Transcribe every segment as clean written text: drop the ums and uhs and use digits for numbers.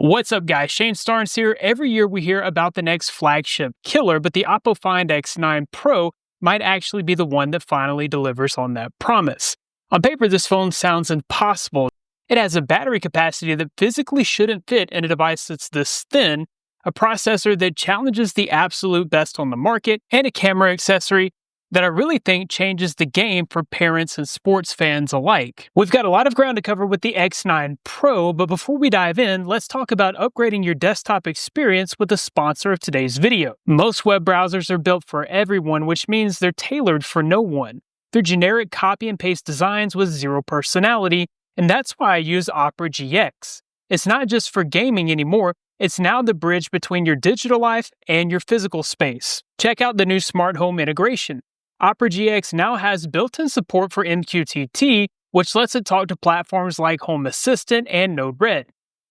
What's up guys, Shane Starnes here. Every year we hear about the next flagship killer, but the Oppo Find X9 Pro might actually be the one that finally delivers on that promise. On paper, this phone sounds impossible. It has a battery capacity that physically shouldn't fit in a device that's this thin, a processor that challenges the absolute best on the market, and a camera accessory that I really think changes the game for parents and sports fans alike. We've got a lot of ground to cover with the X9 Pro, but before we dive in, let's talk about upgrading your desktop experience with the sponsor of today's video. Most web browsers are built for everyone, which means they're tailored for no one. They're generic copy and paste designs with zero personality, and that's why I use Opera GX. It's not just for gaming anymore, it's now the bridge between your digital life and your physical space. Check out the new smart home integration. Opera GX now has built-in support for MQTT, which lets it talk to platforms like Home Assistant and Node-RED.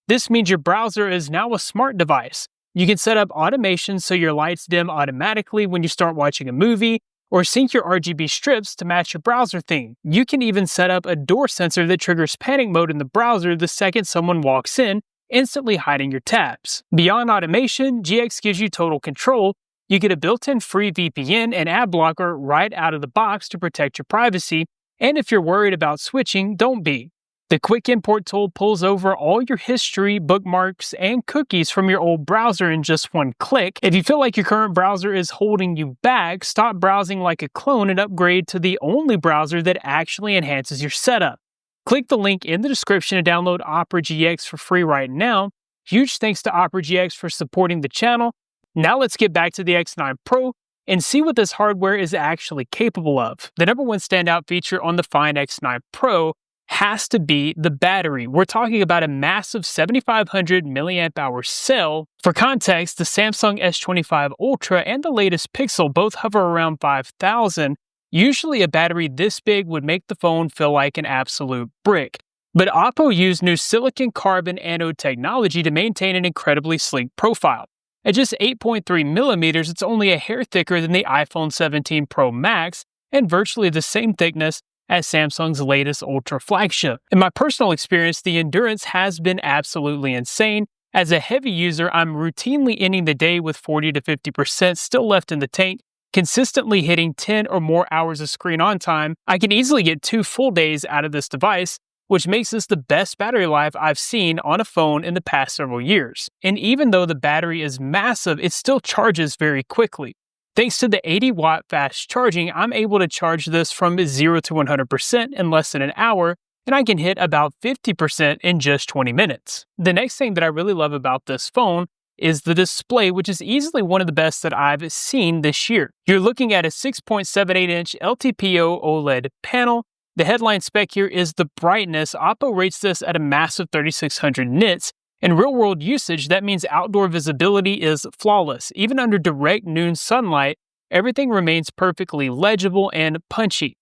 This means your browser is now a smart device. You can set up automation so your lights dim automatically when you start watching a movie, or sync your RGB strips to match your browser theme. You can even set up a door sensor that triggers panic mode in the browser the second someone walks in, instantly hiding your tabs. Beyond automation, GX gives you total control. You get a built-in free VPN and ad blocker right out of the box to protect your privacy, and if you're worried about switching, don't be. The quick import tool pulls over all your history, bookmarks, and cookies from your old browser in just one click. If you feel like your current browser is holding you back, stop browsing like a clone and upgrade to the only browser that actually enhances your setup. Click the link in the description to download Opera GX for free right now. Huge thanks to Opera GX for supporting the channel. Now let's get back to the X9 Pro and see what this hardware is actually capable of. The number one standout feature on the Find X9 Pro has to be the battery. We're talking about a massive 7500 milliamp hour cell. For context, the Samsung S25 Ultra and the latest Pixel both hover around 5000. Usually a battery this big would make the phone feel like an absolute brick. But Oppo used new silicon carbon anode technology to maintain an incredibly sleek profile. At just 8.3 millimeters, it's only a hair thicker than the iPhone 17 Pro Max and virtually the same thickness as Samsung's latest Ultra flagship. In my personal experience, the endurance has been absolutely insane. As a heavy user, I'm routinely ending the day with 40 to 50% still left in the tank, consistently hitting 10 or more hours of screen on time. I can easily get 2 full days out of this device, which makes this the best battery life I've seen on a phone in the past several years. And even though the battery is massive, it still charges very quickly. Thanks to the 80-watt fast charging, I'm able to charge this from 0 to 100% in less than an hour, and I can hit about 50% in just 20 minutes. The next thing that I really love about this phone is the display, which is easily one of the best that I've seen this year. You're looking at a 6.78-inch LTPO OLED panel. The headline spec here is the brightness. Oppo rates this at a massive 3600 nits. In real-world usage, that means outdoor visibility is flawless. Even under direct noon sunlight, everything remains perfectly legible and punchy.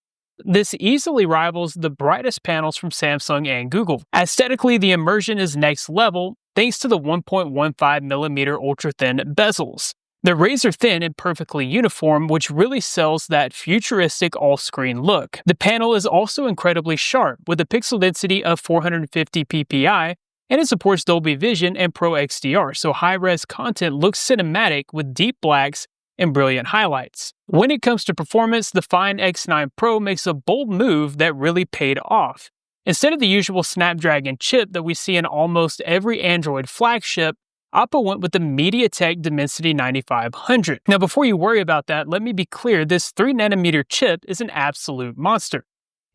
This easily rivals the brightest panels from Samsung and Google. Aesthetically, the immersion is next level thanks to the 1.15mm ultra-thin bezels. They're razor thin and perfectly uniform, which really sells that futuristic all-screen look. The panel is also incredibly sharp, with a pixel density of 450 ppi, and it supports Dolby Vision and Pro XDR, so high-res content looks cinematic with deep blacks and brilliant highlights. When it comes to performance, the Find X9 Pro makes a bold move that really paid off. Instead of the usual Snapdragon chip that we see in almost every Android flagship, Oppo went with the MediaTek Dimensity 9500. Now, before you worry about that, let me be clear, this 3nm chip is an absolute monster.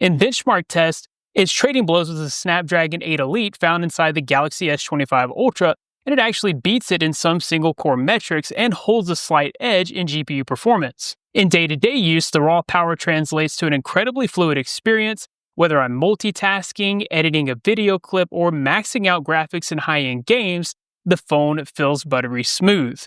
In benchmark tests, it's trading blows with the Snapdragon 8 Elite found inside the Galaxy S25 Ultra, and it actually beats it in some single-core metrics and holds a slight edge in GPU performance. In day-to-day use, the raw power translates to an incredibly fluid experience, whether I'm multitasking, editing a video clip, or maxing out graphics in high-end games. The phone feels buttery smooth.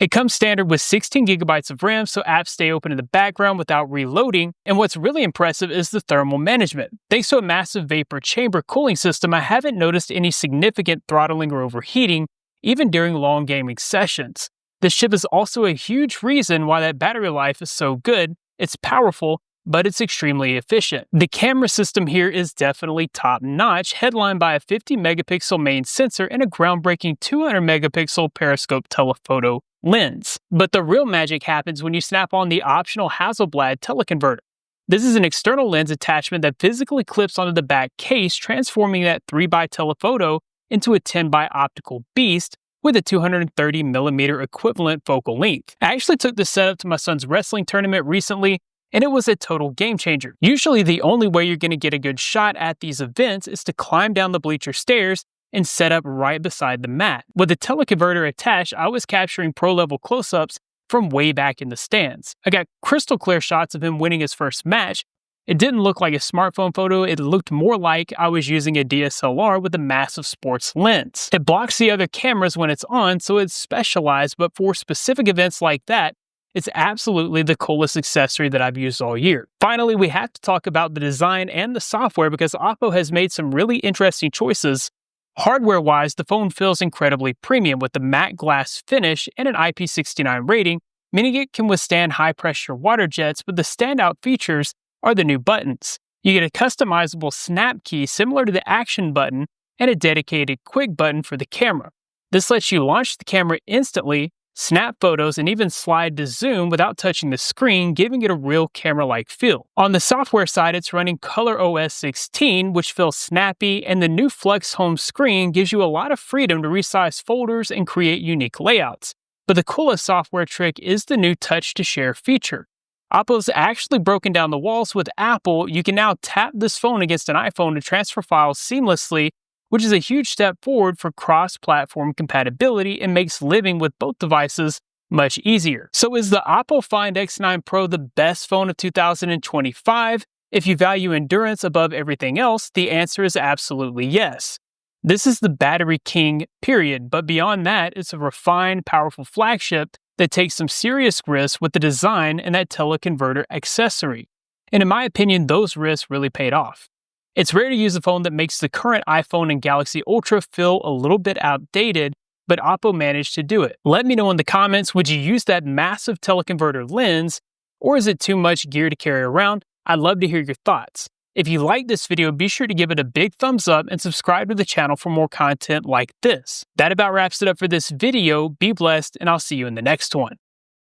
It comes standard with 16GB of RAM, so apps stay open in the background without reloading, and what's really impressive is the thermal management. Thanks to a massive vapor chamber cooling system, I haven't noticed any significant throttling or overheating, even during long gaming sessions. This chip is also a huge reason why that battery life is so good. It's powerful, but it's extremely efficient. The camera system here is definitely top-notch, headlined by a 50-megapixel main sensor and a groundbreaking 200-megapixel periscope telephoto lens. But the real magic happens when you snap on the optional Hasselblad teleconverter. This is an external lens attachment that physically clips onto the back case, transforming that 3x telephoto into a 10x optical beast with a 230mm equivalent focal length. I actually took this setup to my son's wrestling tournament recently, and it was a total game changer. Usually the only way you're going to get a good shot at these events is to climb down the bleacher stairs and set up right beside the mat. With the teleconverter attached, I was capturing pro-level close-ups from way back in the stands. I got crystal clear shots of him winning his first match. It didn't look like a smartphone photo, it looked more like I was using a DSLR with a massive sports lens. It blocks the other cameras when it's on, so it's specialized, but for specific events like that, it's absolutely the coolest accessory that I've used all year. Finally, we have to talk about the design and the software because Oppo has made some really interesting choices. Hardware-wise, the phone feels incredibly premium with the matte glass finish and an IP69 rating, meaning it can withstand high-pressure water jets, but the standout features are the new buttons. You get a customizable snap key similar to the action button and a dedicated quick button for the camera. This lets you launch the camera instantly, snap photos, and even slide to zoom without touching the screen, giving it a real camera-like feel. On the software side, it's running ColorOS 16, which feels snappy, and the new Flex home screen gives you a lot of freedom to resize folders and create unique layouts. But the coolest software trick is the new Touch to Share feature. Oppo's actually broken down the walls with Apple. You can now tap this phone against an iPhone to transfer files seamlessly, which is a huge step forward for cross-platform compatibility and makes living with both devices much easier. So is the Oppo Find X9 Pro the best phone of 2025? If you value endurance above everything else, the answer is absolutely yes. This is the battery king, period, but beyond that, it's a refined, powerful flagship that takes some serious risks with the design and that teleconverter accessory. And in my opinion, those risks really paid off. It's rare to use a phone that makes the current iPhone and Galaxy Ultra feel a little bit outdated, but Oppo managed to do it. Let me know in the comments, would you use that massive teleconverter lens, or is it too much gear to carry around? I'd love to hear your thoughts. If you like this video, be sure to give it a big thumbs up and subscribe to the channel for more content like this. That about wraps it up for this video. Be blessed, and I'll see you in the next one.